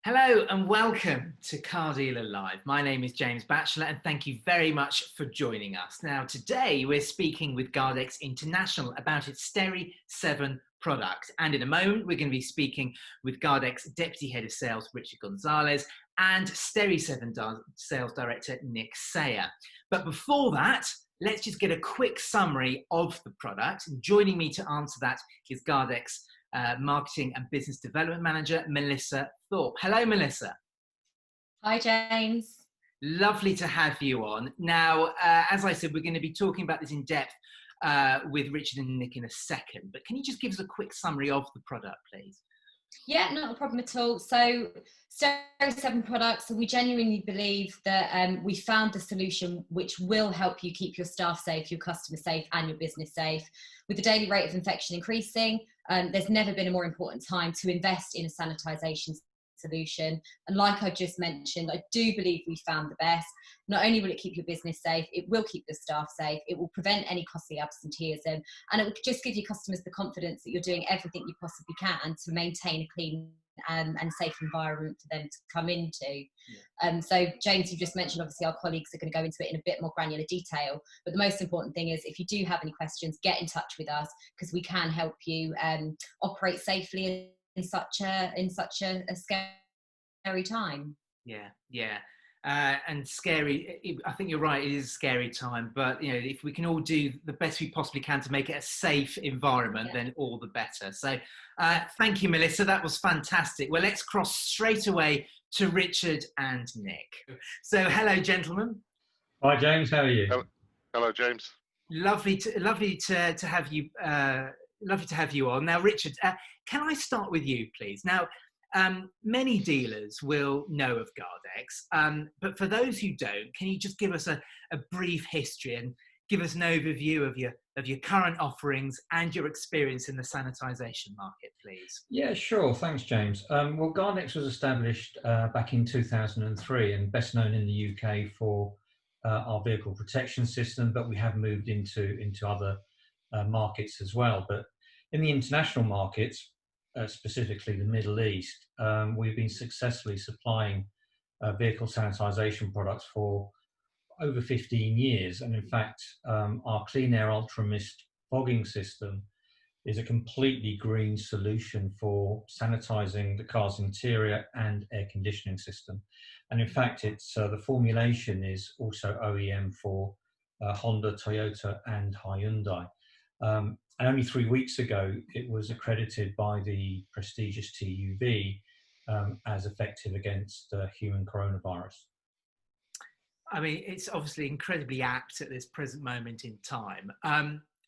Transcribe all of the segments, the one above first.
Hello and welcome to Car Dealer Live. My name is James Batchelor and thank you very much for joining us. Now today we're speaking with GardX International about its Steri-7 product, and in a moment we're going to be speaking with GardX Deputy Head of Sales Richard Gonzalez and Steri-7 Sales Director Nick Sayer. But before that, let's just get a quick summary of the product. And joining me to answer that is GardX Marketing and Business Development Manager, Melissa Thorpe. Hello, Melissa. Hi, James. Lovely to have you on. Now, as I said, we're going to be talking about this in depth with Richard and Nick in a second, but can you just give us a quick summary of the product, please? Yeah, not a problem at all. So Steri-7 products, we genuinely believe that we found the solution which will help you keep your staff safe, your customers safe and your business safe. With the daily rate of infection increasing, there's never been a more important time to invest in a sanitisation solution. And like I just mentioned, I do believe we found the best. Not only will it keep your business safe, it will keep the staff safe, it will prevent any costly absenteeism, and it will just give your customers the confidence that you're doing everything you possibly can to maintain a clean and safe environment for them to come into. Yeah. So James, you just mentioned, obviously our colleagues are going to go into it in a bit more granular detail, but the most important thing is if you do have any questions, get in touch with us because we can help you operate safely in such a scary time. Yeah. And scary, I think you're right, it is a scary time, but you know, if we can all do the best we possibly can to make it a safe environment, then all the better. So thank you, Melissa, that was fantastic. Well, let's cross straight away to Richard and Nick. So hello, gentlemen. Hi, James, how are you? Hello, James. Lovely to have you. Lovely to have you on. Now, Richard, can I start with you, please? Now, many dealers will know of GardX, but for those who don't, can you just give us a brief history and give us an overview of your current offerings and your experience in the sanitisation market, please? Yeah, sure. Thanks, James. Well, GardX was established back in 2003 and best known in the UK for our vehicle protection system, but we have moved into other markets as well. But in the international markets, specifically the Middle East, we've been successfully supplying vehicle sanitisation products for over 15 years. And in fact, our KleenAir Ultra Mist fogging system is a completely green solution for sanitising the car's interior and air conditioning system. And in fact, it's the formulation is also OEM for Honda, Toyota and Hyundai. And only 3 weeks ago, it was accredited by the prestigious TÜV as effective against human coronavirus. I mean, it's obviously incredibly apt at this present moment in time.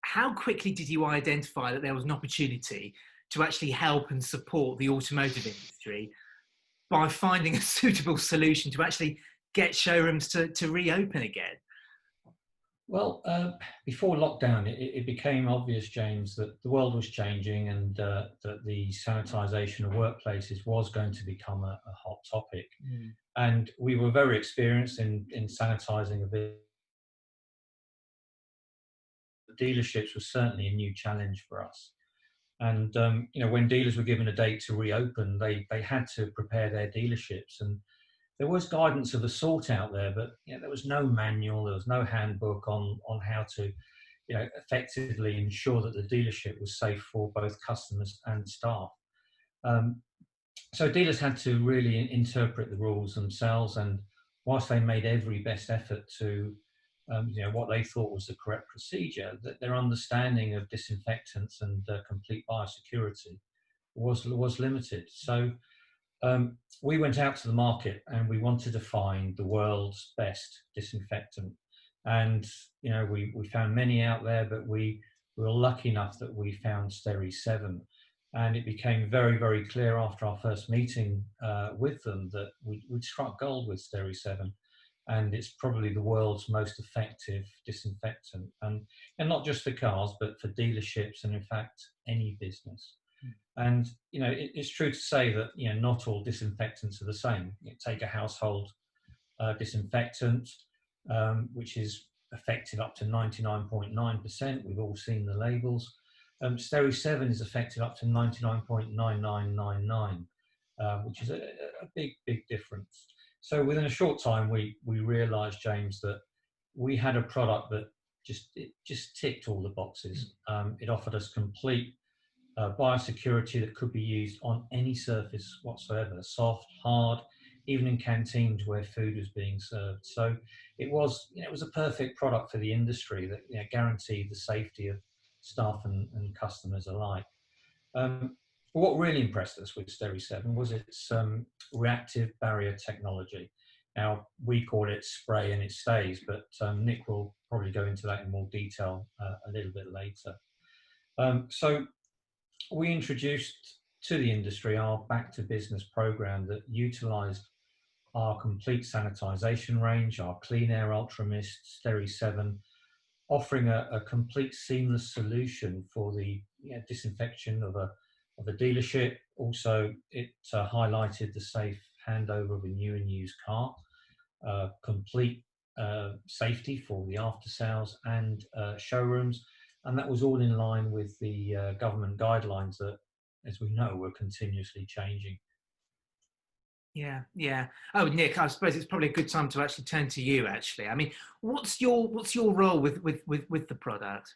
How quickly did you identify that there was an opportunity to actually help and support the automotive industry by finding a suitable solution to actually get showrooms to reopen again? Well, before lockdown, it became obvious, James, that the world was changing and that the sanitisation of workplaces was going to become a hot topic. Mm. And we were very experienced in sanitising a bit. The dealerships was certainly a new challenge for us. And, you know, when dealers were given a date to reopen, they had to prepare their dealerships. And there was guidance of a sort out there, but you know, there was no manual, there was no handbook on how to, you know, effectively ensure that the dealership was safe for both customers and staff. So dealers had to really interpret the rules themselves, and whilst they made every best effort to, you know, what they thought was the correct procedure, that their understanding of disinfectants and complete biosecurity was limited. So we went out to the market and we wanted to find the world's best disinfectant. And, you know, we found many out there, but we were lucky enough that we found Steri-7. And it became very, very clear after our first meeting with them that we'd struck gold with Steri-7. And it's probably the world's most effective disinfectant. And not just for cars, but for dealerships and, in fact, any business. And, you know, it's true to say that, you know, not all disinfectants are the same. You take a household disinfectant, which is effective up to 99.9%. We've all seen the labels. Steri-7 is effective up to 99.9999. which is a big difference. So within a short time, we realised, James, that we had a product that just ticked all the boxes. It offered us complete biosecurity that could be used on any surface whatsoever, soft, hard, even in canteens where food was being served. So it was a perfect product for the industry that guaranteed the safety of staff and customers alike. But what really impressed us with Steri-7 was its reactive barrier technology. Now, we call it spray and it stays, but Nick will probably go into that in more detail a little bit later. So we introduced to the industry our Back to Business program that utilised our complete sanitisation range, our KleenAir Ultra Mist, Steri-7, offering a complete seamless solution for the disinfection of a dealership. Also, it highlighted the safe handover of a new and used car, complete safety for the after sales and showrooms, and that was all in line with the government guidelines that, as we know, were continuously changing. Yeah. Oh, Nick, I suppose it's probably a good time to actually turn to you. Actually, I mean, what's your role with the product?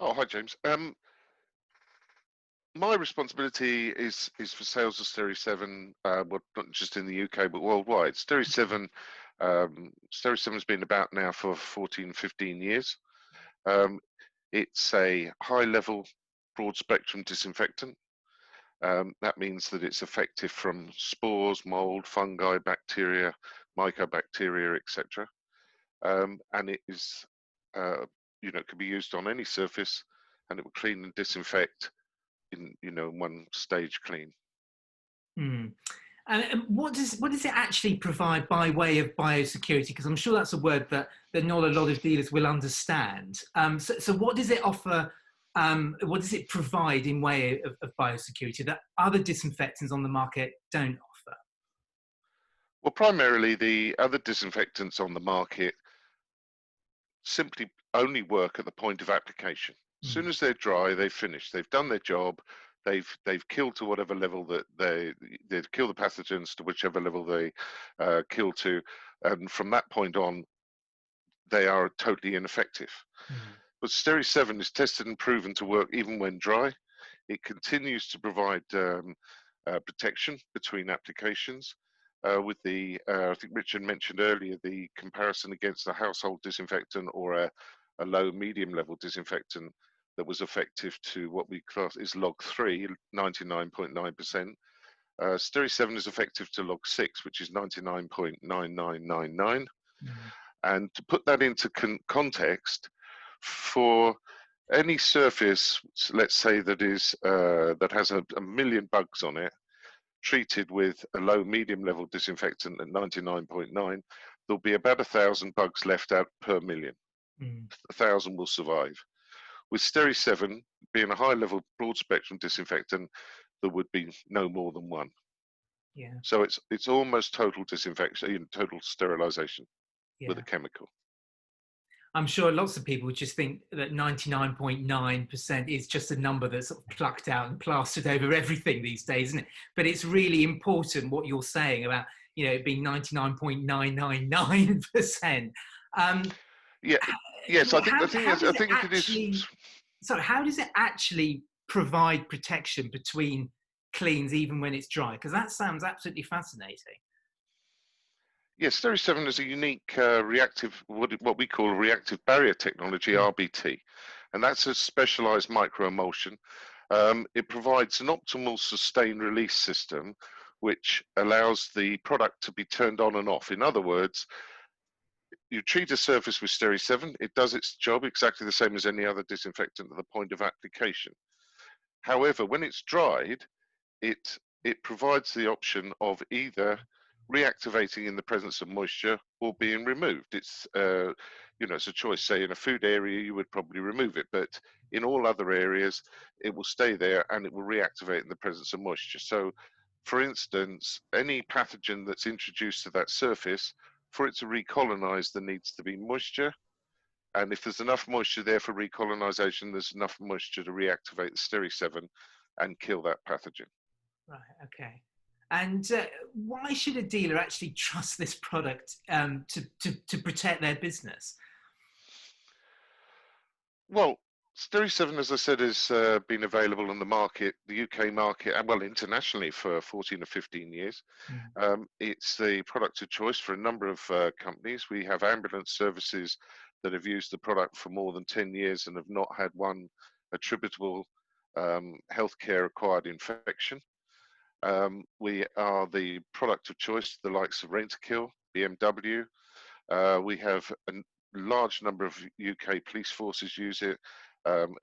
Oh, hi, James. My responsibility is for sales of Steri-7, well, not just in the UK, but worldwide. Steri-7 has been about now for 14, 15 years. It's a high-level, broad-spectrum disinfectant. That means that it's effective from spores, mold, fungi, bacteria, mycobacteria, etc. And it is, it can be used on any surface, and it will clean and disinfect in one stage clean. And what does it actually provide by way of biosecurity? Because I'm sure that's a word that not a lot of dealers will understand. So what does it offer? What does it provide in way of biosecurity that other disinfectants on the market don't offer? Well, primarily the other disinfectants on the market simply only work at the point of application. As soon as they're dry, they've finished. They've done their job. They've killed to whatever level that they've killed the pathogens to whichever level they kill to, and from that point on, they are totally ineffective. But Steri-7 is tested and proven to work even when dry. It continues to provide protection between applications. With the, I think Richard mentioned earlier, the comparison against a household disinfectant or a low medium level disinfectant that was effective to what we class is log 3, 99.9%. Steri-7 is effective to log 6, which is 99.9999. And to put that into context, for any surface, let's say that is that has a million bugs on it, treated with a low medium level disinfectant at 99.9, there'll be about 1,000 bugs left out per million. 1,000 will survive. With Steri-7 being a high level broad spectrum disinfectant, there would be no more than one. Yeah. So it's almost total disinfection, total sterilization with a chemical. I'm sure lots of people just think that 99.9% is just a number that's sort of plucked out and plastered over everything these days, isn't it? But it's really important what you're saying about, it being 99.999%. Yes, I think it is. So how does it actually provide protection between cleans even when it's dry? Because that sounds absolutely fascinating. Yes, Steri-7 is a unique reactive, what we call reactive barrier technology, RBT, and that's a specialized microemulsion. It provides an optimal sustained release system, which allows the product to be turned on and off. In other words, you treat a surface with Steri-7, it does its job exactly the same as any other disinfectant at the point of application. However, when it's dried, it provides the option of either reactivating in the presence of moisture or being removed. It's it's a choice. Say in a food area you would probably remove it, but in all other areas it will stay there and it will reactivate in the presence of moisture. So for instance, any pathogen that's introduced to that surface, for it to recolonize, there needs to be moisture, and if there's enough moisture there for recolonization, there's enough moisture to reactivate the Steri-7 and kill that pathogen. Right. Okay. And why should a dealer actually trust this product to protect their business? Well, Steri-7, as I said, has been available on the market, the UK market, and well, internationally for 14 or 15 years. It's the product of choice for a number of companies. We have ambulance services that have used the product for more than 10 years and have not had one attributable healthcare acquired infection. We are the product of choice, the likes of Rentokil, BMW. We have a large number of UK police forces use it,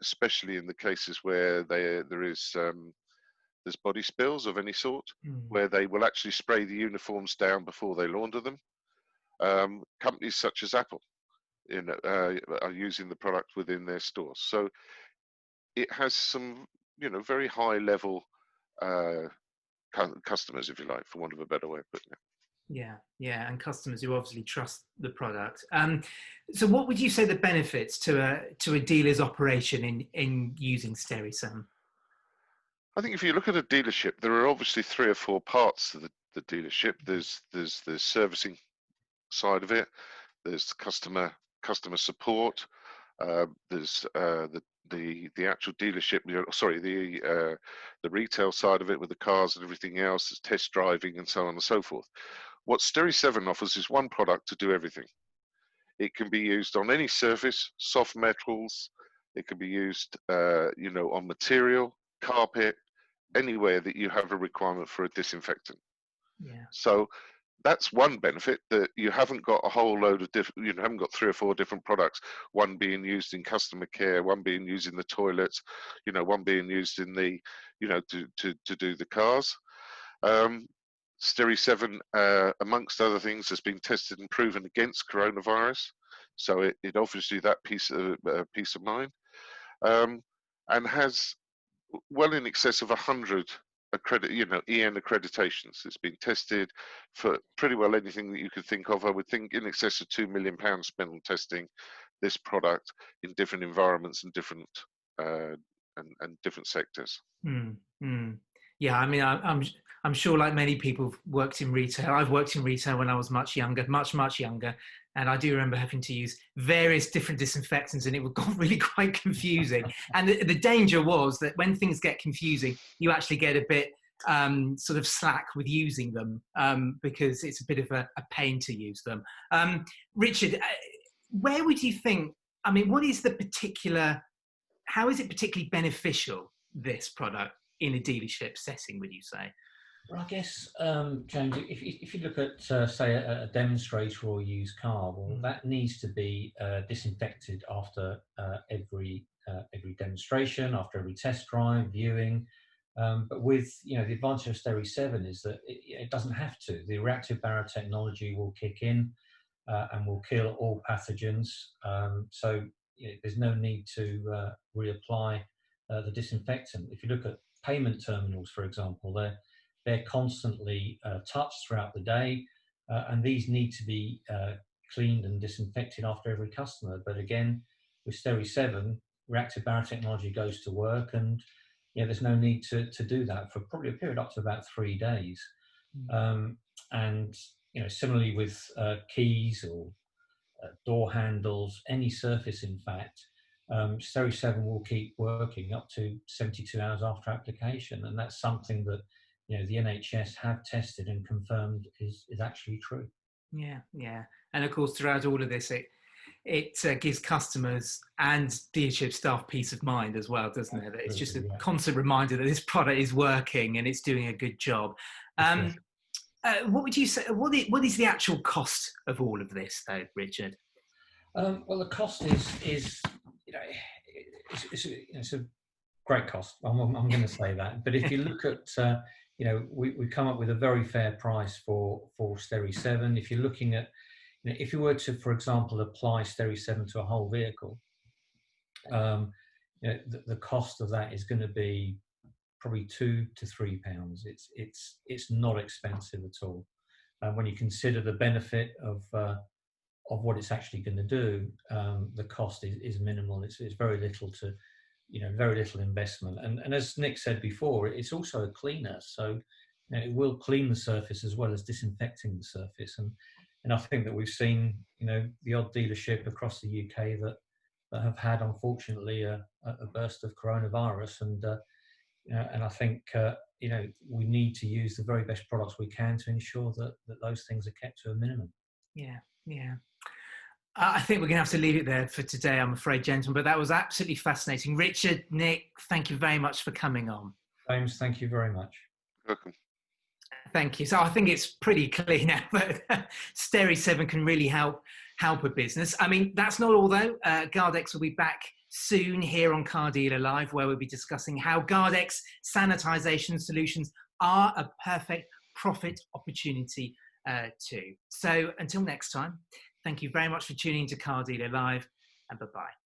especially in the cases where there's body spills of any sort, where they will actually spray the uniforms down before they launder them. Companies such as Apple are using the product within their stores. So it has some, very high level customers, if you like, for want of a better way of putting it. Yeah, and customers who obviously trust the product. So, what would you say the benefits to a dealer's operation in using Steri-7? I think if you look at a dealership, there are obviously 3 or 4 parts to the dealership. There's the servicing side of it. There's customer support. There's the actual dealership, the retail side of it with the cars and everything else. There's test driving and so on and so forth. What Steri-7 offers is one product to do everything. It can be used on any surface, soft metals. It can be used, on material, carpet, anywhere that you have a requirement for a disinfectant. Yeah. So that's one benefit, that you haven't got a whole load of different, you haven't got 3 or 4 different products, one being used in customer care, one being used in the toilets, one being used in the, to do the cars. Steri-7, amongst other things, has been tested and proven against coronavirus. So it obviously that peace of mind, and has well in excess of 100 EN accreditations. It's been tested for pretty well anything that you could think of. I would think in excess of £2 million spent on testing this product in different environments and different and different sectors. Yeah, I mean, I'm sure, like many people, have worked in retail. I've worked in retail when I was much younger, much younger, and I do remember having to use various different disinfectants, and it got really quite confusing. And the danger was that when things get confusing, you actually get a bit sort of slack with using them, because it's a bit of a pain to use them. Richard, where would you think? I mean, how is it particularly beneficial, this product, in a dealership setting, would you say? Well, I guess, James, if you look at, say, a demonstrator or used car, well, that needs to be disinfected after every demonstration, after every test drive, viewing. But with, the advantage of Steri-7 is that it doesn't have to. The reactive barrier technology will kick in and will kill all pathogens. So there's no need to reapply the disinfectant. If you look at payment terminals, for example, they're constantly touched throughout the day, and these need to be cleaned and disinfected after every customer. But again, with Steri-7, reactive barrier technology goes to work, and there's no need to do that for probably a period up to about 3 days. And similarly with keys or door handles, any surface, in fact, Steri-7 will keep working up to 72 hours after application, and that's something that the NHS have tested and confirmed is actually true. Yeah, and of course, throughout all of this, it gives customers and dealership staff peace of mind as well, doesn't it? It's just a constant reminder that this product is working and it's doing a good job. What would you say? What is the actual cost of all of this, though, Richard? Well, the cost is it's a great cost. I'm going to say that. But if you look at, we come up with a very fair price for Steri-7. If you're looking at, if you were to, for example, apply Steri-7 to a whole vehicle, the cost of that is going to be probably £2 to £3. It's not expensive at all. When you consider the benefit of what it's actually going to do, the cost is minimal. It's very little to very little investment. And as Nick said before, it's also a cleaner, so it will clean the surface as well as disinfecting the surface. And I think that we've seen the odd dealership across the UK that have had, unfortunately, a burst of coronavirus, and I think we need to use the very best products we can to ensure that those things are kept to a minimum. Yeah. I think we're going to have to leave it there for today, I'm afraid, gentlemen, but that was absolutely fascinating. Richard, Nick, thank you very much for coming on. James, thank you very much. Welcome. Thank you. So I think it's pretty clear now that Steri-7 can really help a business. I mean, that's not all though. GardX will be back soon here on Car Dealer Live, where we'll be discussing how GardX sanitisation solutions are a perfect profit opportunity too. So until next time, thank you very much for tuning into Car Dealer Live, and bye-bye.